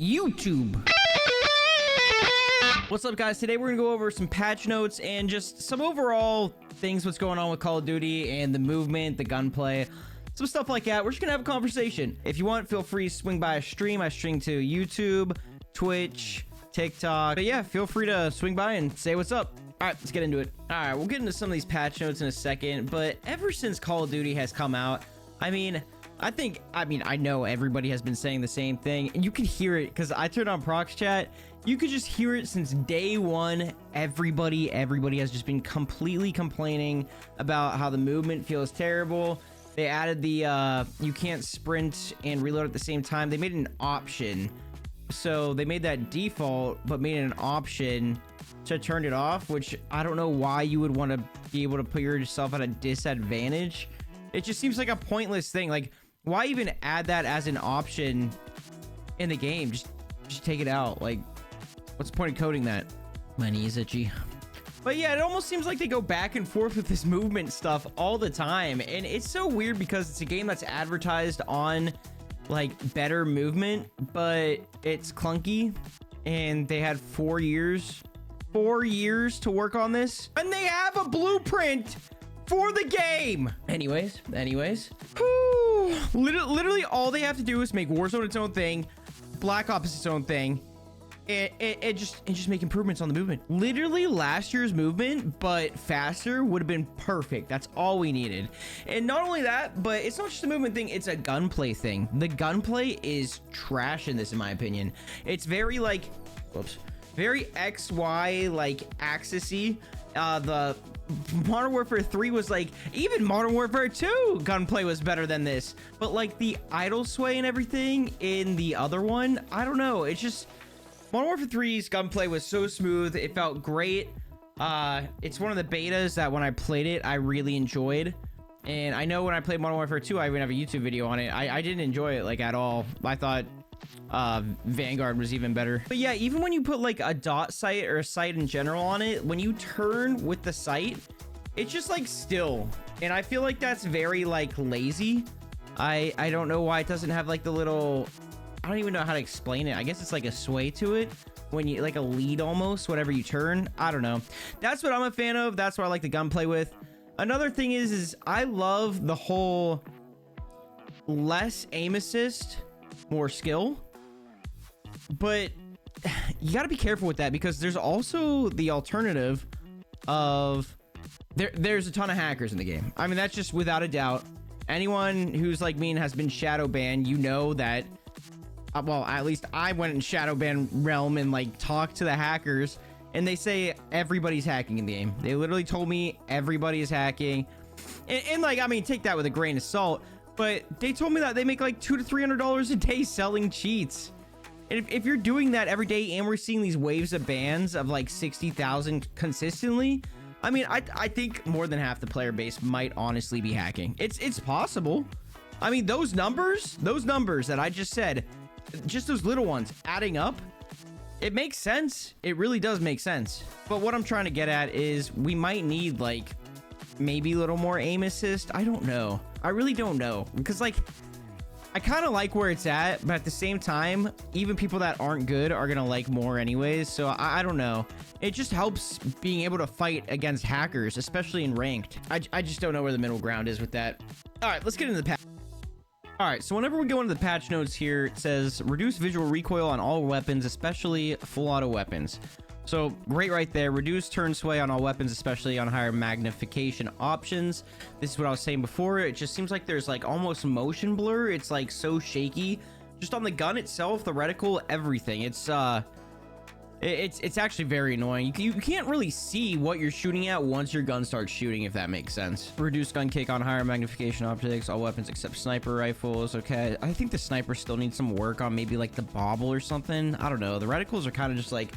YouTube. What's up, guys? Today we're gonna go over some patch notes and just some overall things, what's going on with Call of Duty and the movement, the gunplay, some stuff like that. We're just gonna have a conversation. If you want, feel free to swing by a stream. I stream to YouTube, Twitch, TikTok. But yeah, feel free to swing by and say what's up. All right, let's get into it. All right, we'll get into some of these patch notes in a second, but ever since Call of Duty has come out, I know everybody has been saying the same thing, and you can hear it because I turned on Prox Chat. You could just hear it since day one. Everybody has just been completely complaining about how the movement feels terrible. They added the you can't sprint and reload at the same time. They made it an option. So they made that default, but made it an option to turn it off, which I don't know why you would want to be able to put yourself at a disadvantage. It just seems like a pointless thing. Like, why even add that as an option in the game? Just take it out. Like, what's the point of coding that? My knee is itchy. But yeah, it almost seems like they go back and forth with this movement stuff all the time. And it's so weird because it's a game that's advertised on like better movement, but it's clunky. And they had 4 years to work on this. And they have a blueprint for the game. Anyways. Whew. Literally all they have to do is make Warzone its own thing, Black Ops its own thing, and just make improvements on the movement. Literally last year's movement, but faster, would have been perfect. That's all we needed. And not only that, but it's not just a movement thing, it's a gunplay thing. The gunplay is trash in this, in my opinion. It's very like, whoops, very XY like axis-y. The Modern Warfare 3 was like, even Modern Warfare 2 gunplay was better than this, but like the idle sway and everything in the other one, I don't know. It's just Modern Warfare 3's gunplay was so smooth. It felt great. It's one of the betas that when I played it, I really enjoyed. And I know when I played Modern Warfare 2, I even have a YouTube video on it. I didn't enjoy it like at all. I thought Vanguard was even better. But yeah, even when you put like a dot sight or a sight in general on it, when you turn with the sight, it's just like still. And I feel like that's very like lazy. I don't know why it doesn't have like the little, I don't even know how to explain it. I guess it's like a sway to it when you like a lead almost whenever you turn. I don't know. That's what I'm a fan of. That's what I like the gunplay with. Another thing is I love the whole less aim assist, more skill. But you got to be careful with that because there's also the alternative of there's a ton of hackers in the game. I mean, that's just without a doubt. Anyone who's like me and has been shadow banned, you know that, well, at least I went in shadow ban realm and like talked to the hackers, and they say everybody's hacking in the game. They literally told me everybody is hacking. And like, I mean, take that with a grain of salt, but they told me that they make like $200 to $300 a day selling cheats. And if you're doing that every day and we're seeing these waves of bans of like 60,000 consistently, I mean, I think more than half the player base might honestly be hacking. It's possible. I mean, those numbers that I just said, just those little ones adding up, it makes sense. It really does make sense. But what I'm trying to get at is we might need like maybe a little more aim assist. I don't know. I really don't know, because like, I kind of like where it's at, but at the same time, even people that aren't good are gonna like more anyways. So I don't know. It just helps being able to fight against hackers, especially in ranked. I just don't know where the middle ground is with that. All right, let's get into the patch. All right, so whenever we go into the patch notes here, it says reduce visual recoil on all weapons, especially full auto weapons. So right there, reduce turn sway on all weapons, especially on higher magnification options. This is what I was saying before. It just seems like there's like almost motion blur. It's like so shaky just on the gun itself, the reticle, everything. It's actually very annoying. You can't really see what you're shooting at once your gun starts shooting, if that makes sense. Reduce gun kick on higher magnification optics, all weapons except sniper rifles. Okay, I think the sniper still needs some work on maybe like the bobble or something. I don't know. The reticles are kind of just like,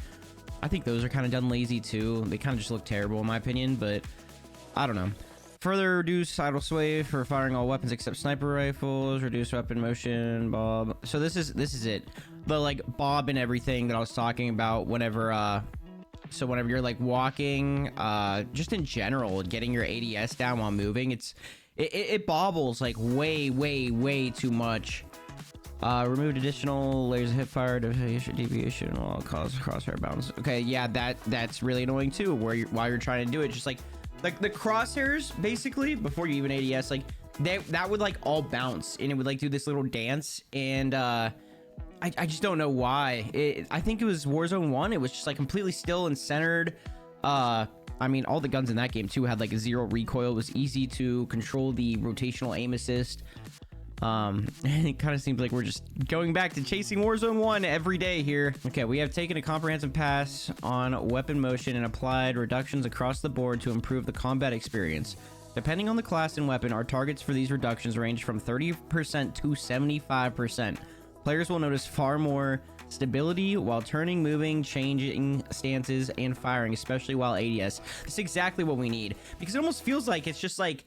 I think those are kind of done lazy too. They kind of just look terrible in my opinion, but I don't know. Further reduce idle sway for firing all weapons except sniper rifles. Reduce weapon motion, bob. So this is it. The like bob and everything that I was talking about whenever so whenever you're like walking, just in general, getting your ADS down while moving, it bobbles like way too much. Removed additional layers of hip fire, deviation, while cause crosshair bounce. Okay, yeah, that's really annoying too. While you're trying to do it, just like the crosshairs, basically, before you even ADS, like that would like all bounce and it would like do this little dance. And I just don't know why. I think it was Warzone 1. It was just like completely still and centered. I mean, all the guns in that game too had like a 0 recoil. It was easy to control the rotational aim assist. And it kind of seems like we're just going back to chasing Warzone 1 every day here. Okay, we have taken a comprehensive pass on weapon motion and applied reductions across the board to improve the combat experience. Depending on the class and weapon, our targets for these reductions range from 30% to 75%. Players will notice far more stability while turning, moving, changing stances, and firing, especially while ADS. That's exactly what we need, because it almost feels like it's just like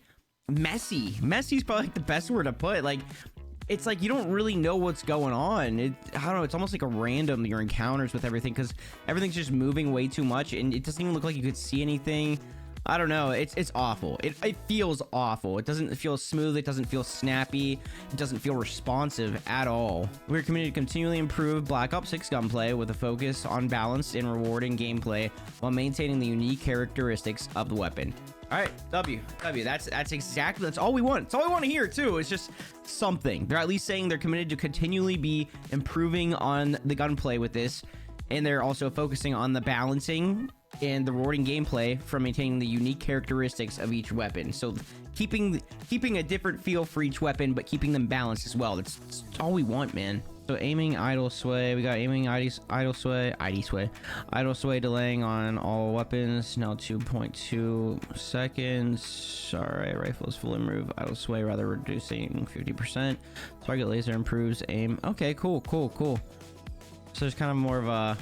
messy. Messy is probably like the best word to put. Like, it's like you don't really know what's going on. I don't know, it's almost like a random, your encounters with everything, because everything's just moving way too much and it doesn't even look like you could see anything. I don't know, it's awful. It feels awful. It doesn't feel smooth, it doesn't feel snappy, it doesn't feel responsive at all. We're committed to continually improve Black Ops 6 gunplay with a focus on balanced and rewarding gameplay while maintaining the unique characteristics of the weapon. All right, W. That's all we want. It's all we want to hear too. It's just something. They're at least saying they're committed to continually be improving on the gunplay with this, and they're also focusing on the balancing and the rewarding gameplay from maintaining the unique characteristics of each weapon. So keeping a different feel for each weapon, but keeping them balanced as well. That's all we want, man. So aiming idle sway, we got aiming idle sway, delaying on all weapons, now 2.2 seconds. All right, rifle is fully removed, idle sway rather reducing 50%. Target laser improves aim. Okay, cool. So there's kind of more of a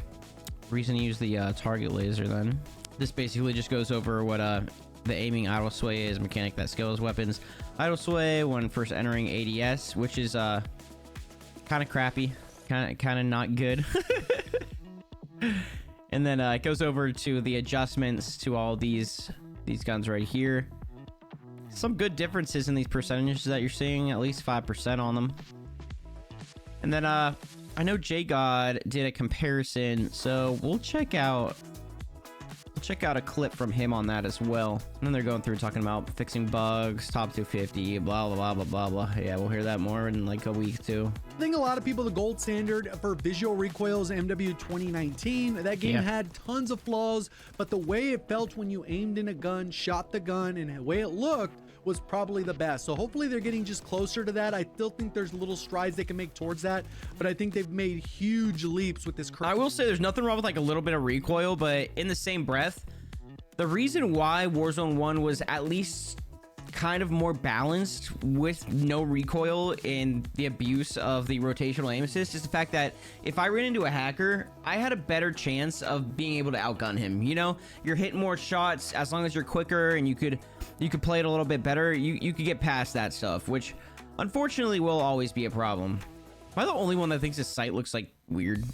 reason to use the target laser then. This basically just goes over what the aiming idle sway is, mechanic that scales weapons. Idle sway when first entering ADS, which is kind of crappy, kind of not good. And then it goes over to the adjustments to all these guns right here. Some good differences in these percentages that you're seeing, at least 5% on them. And then I know JGod did a comparison, so we'll check out a clip from him on that as well. And then they're going through talking about fixing bugs, top 250, blah blah blah blah blah. Yeah, we'll hear that more in like a week too. I think a lot of people, the gold standard for visual recoils, MW 2019, that game had tons of flaws, but the way it felt when you aimed in a gun, shot the gun, and the way it looked was probably the best. So hopefully they're getting just closer to that. I still think there's little strides they can make towards that, but I think they've made huge leaps with this. I will say there's nothing wrong with like a little bit of recoil, but in the same breath, the reason why Warzone 1 was at least kind of more balanced with no recoil and the abuse of the rotational aim assist is the fact that if I ran into a hacker, I had a better chance of being able to outgun him. You know, you're hitting more shots as long as you're quicker and you could play it a little bit better. You could get past that stuff, which unfortunately will always be a problem. Am I the only one that thinks this site looks like weird?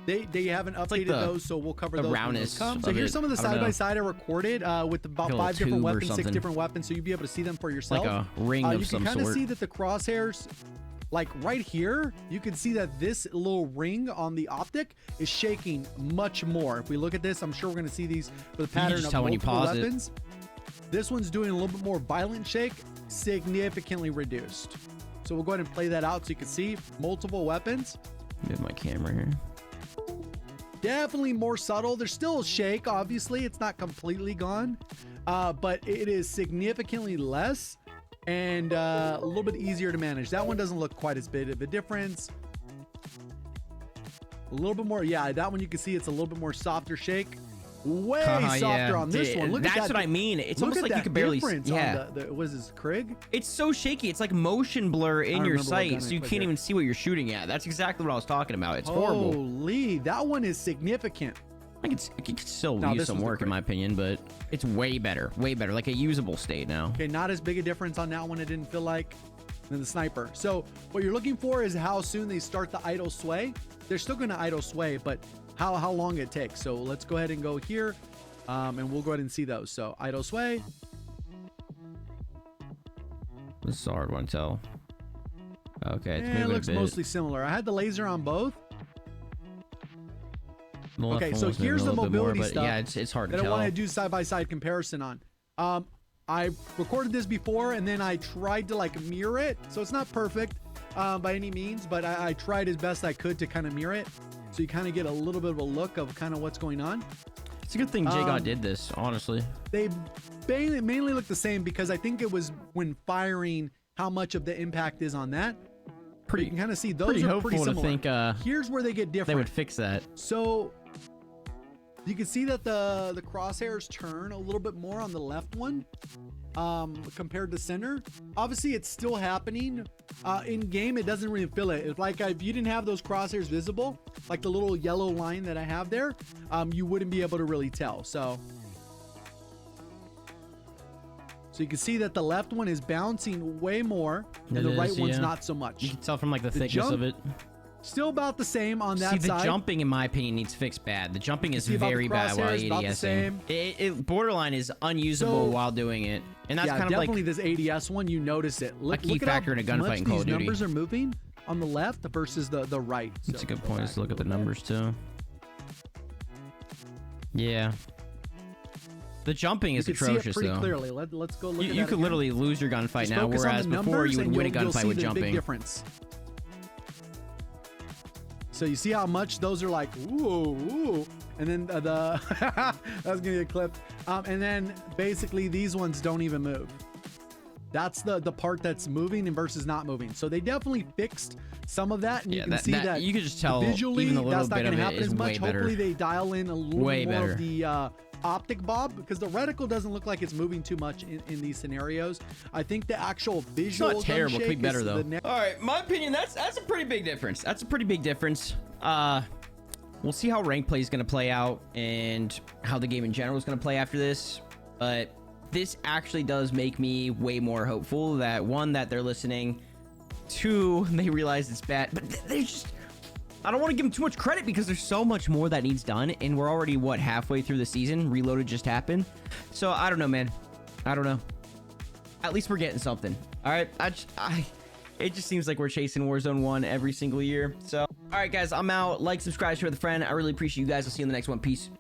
They haven't updated like those, so we'll cover those when those come. So here's some of the side-by-side I recorded with about 5 different weapons, 6 different weapons, so you'll be able to see them for yourself. Like a ring of some sort. You can kind of see that the crosshairs, like right here, you can see that this little ring on the optic is shaking much more. If we look at this, I'm sure we're going to see these with a pattern of multiple weapons. This one's doing a little bit more violent shake, significantly reduced. So we'll go ahead and play that out so you can see multiple weapons. Move my camera here. Definitely more subtle. There's still a shake, obviously it's not completely gone, but it is significantly less and a little bit easier to manage. That one doesn't look quite as big of a difference. A little bit more, yeah, that one you can see it's a little bit more softer shake. Way softer on this one. Look at that. That's what I mean. It's almost like you can barely see. Yeah. What is this, Krig? It's so shaky. It's like motion blur in your sight, so you can't even see what you're shooting at. That's exactly what I was talking about. It's horrible. Holy, that one is significant. It could still use some work in my opinion, but it's way better, like a usable state now. Okay, not as big a difference on that one. It didn't feel like than the sniper. So what you're looking for is how soon they start the idle sway. They're still going to idle sway, but how long it takes. So let's go ahead and go here and we'll go ahead and see those. So idle sway. This is a hard one to tell. Okay, it's it looks mostly similar. I had the laser on both. Okay, so here's the mobility stuff. Yeah, it's hard to tell. That I want to do side-by-side comparison on. I recorded this before, and then I tried to like mirror it. So it's not perfect by any means, but I tried as best I could to kind of mirror it. So you kind of get a little bit of a look of kind of what's going on. It's a good thing J-God did this, honestly. They mainly look the same because I think it was when firing how much of the impact is on that. You can kind of see those are pretty similar. To think, here's where they get different. They would fix that. So you can see that the crosshairs turn a little bit more on the left one compared to center. Obviously, it's still happening. In game, it doesn't really feel it. It's like if you didn't have those crosshairs visible, like the little yellow line that I have there, you wouldn't be able to really tell. So you can see that the left one is bouncing way more, and the right one's not so much. You can tell from like the thickness of it. Still about the same on that side. See, the jumping, in my opinion, needs fixed bad. The jumping is very bad while ADSing. It borderline is unusable while doing it. And that's kind of like... definitely this ADS one, you notice it. Look, a key factor in a gunfight in Call of Duty. These numbers are moving on the left versus the right. That's a good point. Let's look at the numbers, too. Yeah. The jumping is atrocious, see it pretty though. Clearly. Let's go look at that. You could literally lose your gunfight now, whereas before you would win a gunfight with jumping. Big difference. So you see how much those are like, ooh, and then that's gonna get clipped. And then basically these ones don't even move. That's the part that's moving and versus not moving. So they definitely fixed some of that, and you can see that you can just tell visually even a little that's not bit gonna of happen it is as much. way better. Hopefully they dial in a little Way more better. of the optic bob, because the reticle doesn't look like it's moving too much in these scenarios. I think the actual visual it's not terrible. It could be better though. All right, my opinion, that's a pretty big difference. That's a pretty big difference. We'll see how rank play is going to play out and how the game in general is going to play after this. But this actually does make me way more hopeful that, one, that they're listening, two, they realize it's bad. But they just, I don't want to give them too much credit because there's so much more that needs done, and we're already halfway through the season. Reloaded just happened, so I don't know, man. I don't know. At least we're getting something. All right, it just seems like we're chasing Warzone 1 every single year. So, all right, guys, I'm out. Like, subscribe, share with a friend. I really appreciate you guys. I'll see you in the next one. Peace.